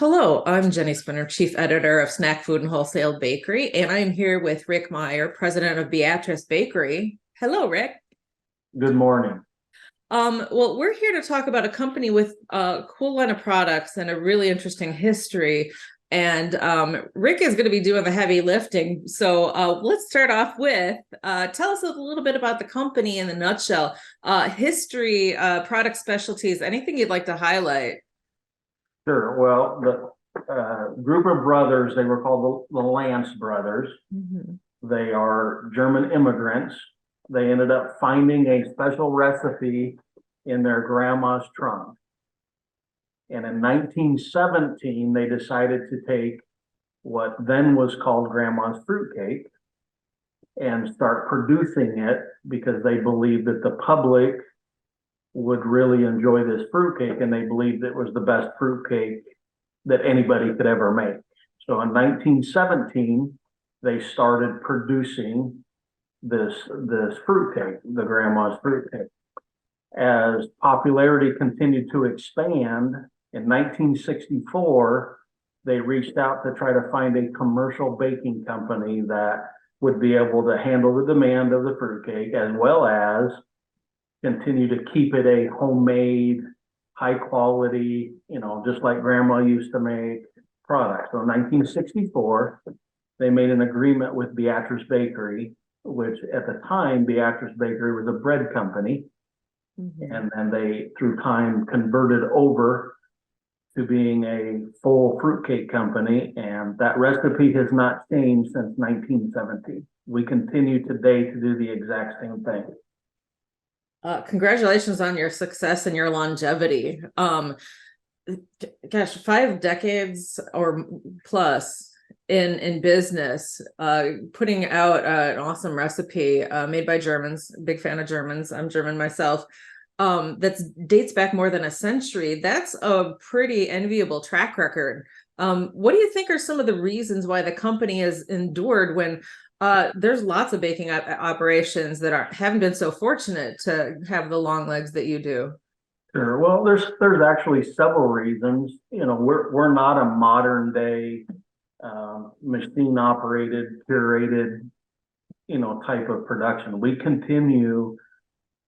Hello, I'm Jenny Spinner, Chief Editor of Snack Food and Wholesale Bakery, and I'm here with Rick Meyer, President of Beatrice Bakery. Hello, Rick. Good morning. Well, we're here to talk about a company with a cool line of products and a really interesting history. And Rick is going to be doing the heavy lifting. So let's start off with tell us a little bit about the company in a nutshell. History, product specialties, anything you'd like to highlight. Sure. Well, the group of brothers, they were called the Lance brothers. Mm-hmm. They are German immigrants. They ended up finding a special recipe in their grandma's trunk. And in 1917, they decided to take what then was called grandma's fruitcake and start producing it because they believed that the public would really enjoy this fruitcake, and they believed it was the best fruitcake that anybody could ever make. So in 1917, they started producing this fruitcake, the grandma's fruitcake. As popularity continued to expand, in 1964, they reached out to try to find a commercial baking company that would be able to handle the demand of the fruitcake as well as continue to keep it a homemade, high quality, just like grandma used to make product. So in 1964, they made an agreement with Beatrice Bakery, which at the time, Beatrice Bakery was a bread company. Mm-hmm. And then they, through time, converted over to being a full fruitcake company. And that recipe has not changed since 1970. We continue today to do the exact same thing. Congratulations on your success and your longevity. Gosh, 5 decades or plus in business, putting out an awesome recipe made by Germans. Big fan of Germans. I'm German myself. That dates back more than a century. That's a pretty enviable track record. What do you think are some of the reasons why the company has endured when there's lots of baking operations that haven't been so fortunate to have the long legs that you do? Sure. Well, there's actually several reasons. We're not a modern day machine operated, curated, type of production. We continue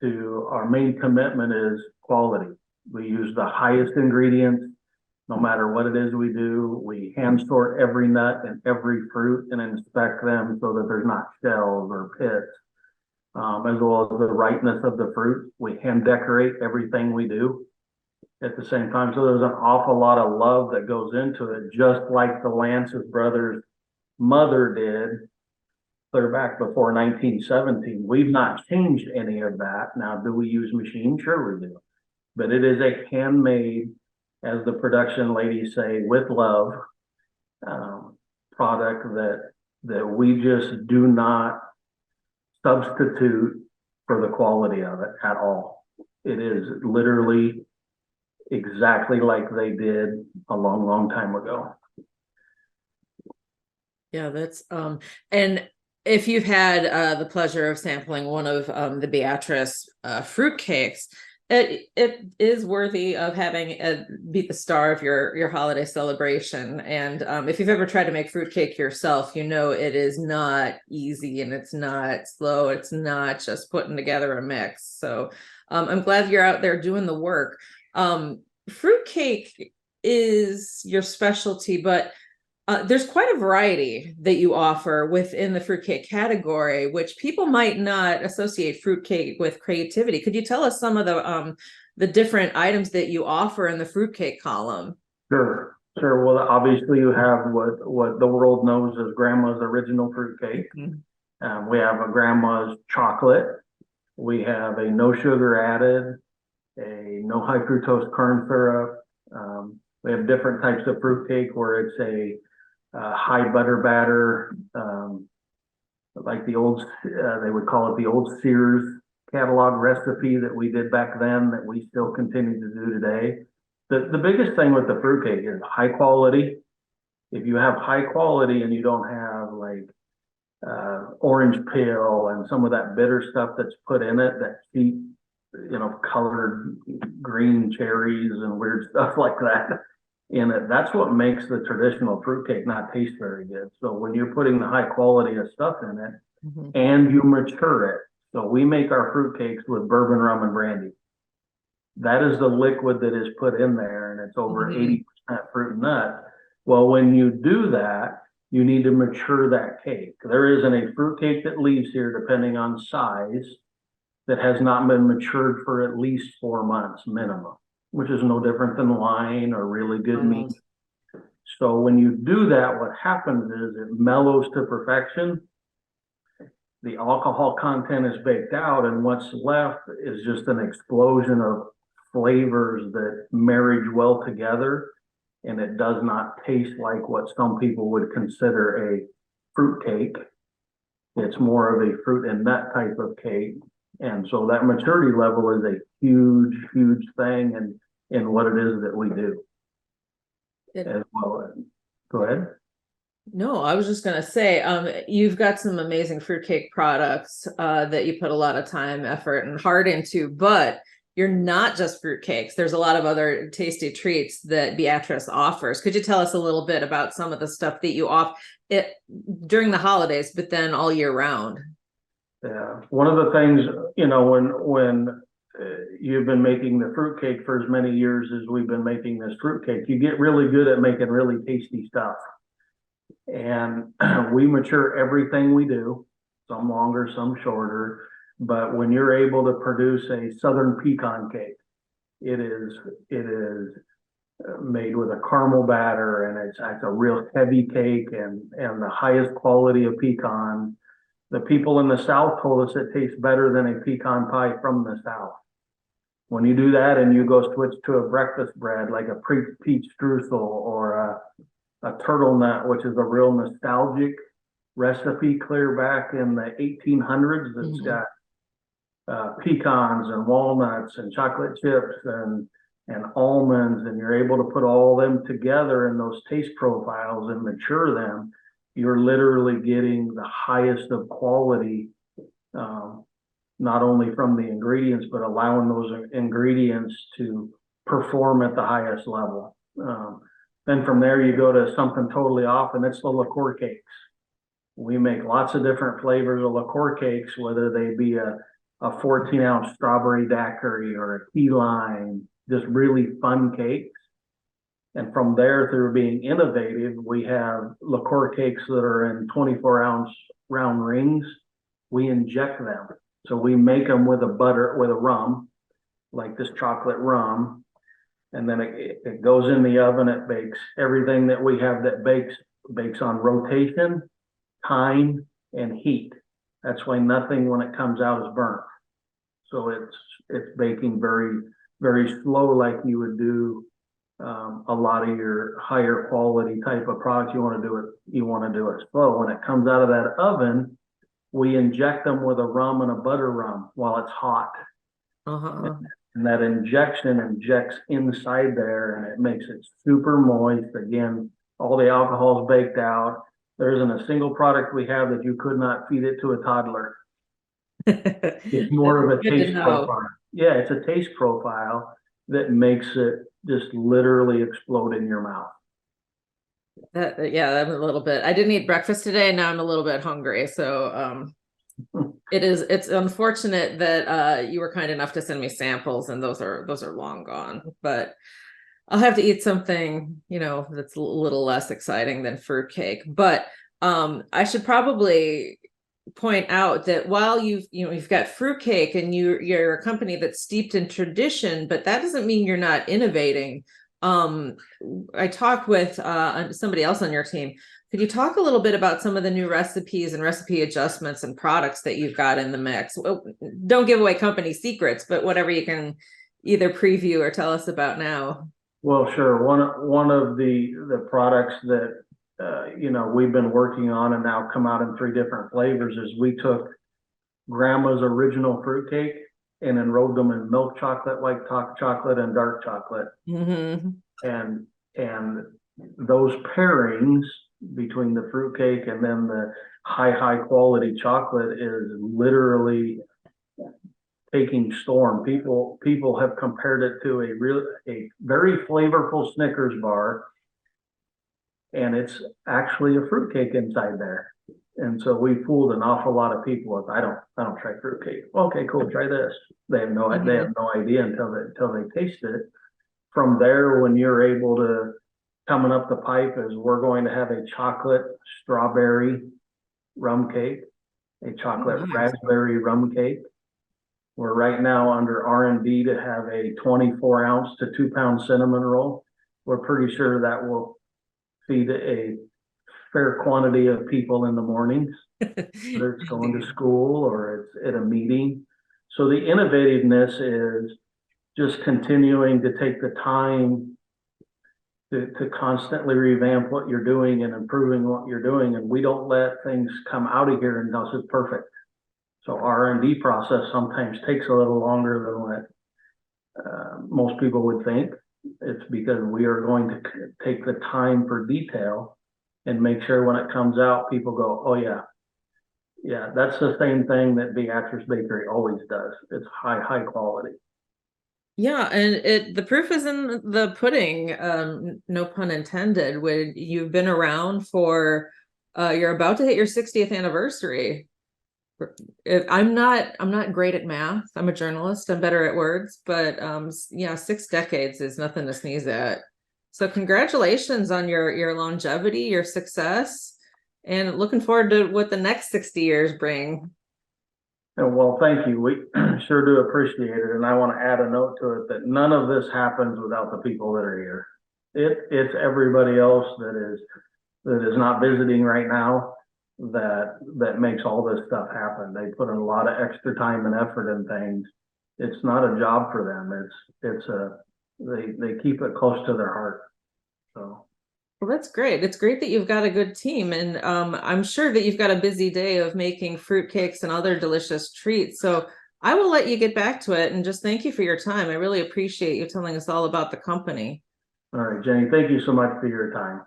to, our main commitment is quality. We use the highest ingredients. No matter what it is we do, we hand sort every nut and every fruit and inspect them so that there's not shells or pits, as well as the ripeness of the fruit. We hand decorate everything we do at the same time. So there's an awful lot of love that goes into it, just like the Lance's brothers' mother did clear back before 1917. We've not changed any of that. Now, do we use machines? Sure we do. But it is a handmade, as the production ladies say, with love, product that we just do not substitute for the quality of it at all. It is literally exactly like they did a long, long time ago. Yeah, that's and if you've had the pleasure of sampling one of the Beatrice fruitcakes, it is worthy of having be the star of your holiday celebration. And if you've ever tried to make fruitcake yourself, it is not easy and it's not slow. It's not just putting together a mix. So I'm glad you're out there doing the work. Fruitcake is your specialty, but there's quite a variety that you offer within the fruitcake category, which people might not associate fruitcake with creativity. Could you tell us some of the different items that you offer in the fruitcake column? Sure. Well, obviously you have what the world knows as grandma's original fruitcake. Mm-hmm. We have a grandma's chocolate. We have a no sugar added, a no high fructose corn syrup. We have different types of fruitcake where it's a high butter batter, like the old, they would call it the old Sears catalog recipe that we did back then that we still continue to do today. The biggest thing with the fruitcake is high quality. If you have high quality and you don't have like orange peel and some of that bitter stuff that's put in it, that cheap, colored green cherries and weird stuff like that, in it. That's what makes the traditional fruitcake not taste very good. So when you're putting the high quality of stuff in it Mhm. and you mature it, so we make our fruitcakes with bourbon, rum, and brandy. That is the liquid that is put in there, and it's over Mhm. 80% fruit and nut. Well, when you do that, you need to mature that cake. There isn't a fruit cake that leaves here, depending on size, that has not been matured for at least 4 months minimum, which is no different than wine or really good meat. Wild. So when you do that, what happens is it mellows to perfection. The alcohol content is baked out, and what's left is just an explosion of flavors that marriage well together. And it does not taste like what some people would consider a fruit cake. It's more of a fruit and nut type of cake. And so that maturity level is a huge, huge thing in what it is that we do It- as well. Go ahead. No, I was just gonna say, you've got some amazing fruitcake products that you put a lot of time, effort, and heart into, but you're not just fruitcakes. There's a lot of other tasty treats that Beatrice offers. Could you tell us a little bit about some of the stuff that you offer it during the holidays, but then all year round? Yeah, one of the things, when you've been making the fruitcake for as many years as we've been making this fruitcake, you get really good at making really tasty stuff. And we mature everything we do, some longer, some shorter. But when you're able to produce a southern pecan cake, it is made with a caramel batter, and it's a real heavy cake and the highest quality of pecan. The people in the South told us it tastes better than a pecan pie from the South. When you do that and you go switch to a breakfast bread like a peach streusel or a turtle nut, which is a real nostalgic recipe clear back in the 1800s, that's Mhm. got pecans and walnuts and chocolate chips and almonds, and you're able to put all them together in those taste profiles and mature them. You're literally getting the highest of quality, not only from the ingredients, but allowing those ingredients to perform at the highest level. Then from there, you go to something totally off, and it's the liqueur cakes. We make lots of different flavors of liqueur cakes, whether they be a 14-ounce strawberry daiquiri or a key lime, just really fun cakes. And from there, through being innovative, we have liqueur cakes that are in 24-ounce round rings. We inject them. So we make them with a rum, like this chocolate rum. And then it goes in the oven, it bakes. Everything that we have that bakes on rotation, time, and heat. That's why nothing when it comes out is burnt. So it's baking very, very slow, like you would do a lot of your higher quality type of products. You want to do it slow. When it comes out of that oven, we inject them with a rum and a butter rum while it's hot. Uh-huh. And that injection injects inside there, and it makes it super moist. Again, all the alcohol is baked out. There isn't a single product we have that you could not feed it to a toddler. It's more of a Good to taste know. profile. Yeah, it's a taste profile that makes it just literally explode in your mouth. Yeah, I'm a little bit. I didn't eat breakfast today. Now I'm a little bit hungry. So it's unfortunate that you were kind enough to send me samples, and those are long gone. But I'll have to eat something, that's a little less exciting than fruitcake. But I should probably point out that while you've got fruitcake and you're a company that's steeped in tradition, but that doesn't mean you're not innovating. I talked with somebody else on your team. Could you talk a little bit about some of the new recipes and recipe adjustments and products that you've got in the mix? Well, don't give away company secrets, but whatever you can either preview or tell us about now. Well, sure. One of the products that we've been working on and now come out in 3 different flavors is we took grandma's original fruitcake and enrolled them in milk chocolate, white chocolate, and dark chocolate. Mm-hmm. And those pairings between the fruitcake and then the high quality chocolate is literally taking storm. People have compared it to a very flavorful Snickers bar. And it's actually a fruitcake inside there. And so we fooled an awful lot of people with, I don't try fruitcake. Okay, cool, try this. They have no idea until they taste it. From there, when you're able to, coming up the pipe is we're going to have a chocolate strawberry rum cake, a chocolate raspberry rum cake. We're right now under R&D to have a 24-ounce to 2-pound cinnamon roll. We're pretty sure that will feed a fair quantity of people in the mornings, whether it's going to school or it's at a meeting. So the innovativeness is just continuing to take the time to constantly revamp what you're doing and improving what you're doing. And we don't let things come out of here until it's perfect. So R&D process sometimes takes a little longer than what most people would think. It's because we are going to take the time for detail and make sure when it comes out, people go, oh yeah, that's the same thing that Beatrice Bakery always does. It's high quality. Yeah, and the proof is in the pudding, no pun intended. When you've been around for, you're about to hit your 60th anniversary. I'm not great at math. I'm a journalist. I'm better at words, but yeah, 6 decades is nothing to sneeze at. So congratulations on your longevity, your success, and looking forward to what the next 60 years bring. Well, thank you. We sure do appreciate it. And I want to add a note to it that none of this happens without the people that are here. It's everybody else that is not visiting right now that makes all this stuff happen. They put in a lot of extra time and effort in things. It's not a job for them. They keep it close to their heart. So. Well, that's great. It's great that you've got a good team, and I'm sure that you've got a busy day of making fruitcakes and other delicious treats. So I will let you get back to it, and just thank you for your time. I really appreciate you telling us all about the company. All right, Jenny, thank you so much for your time.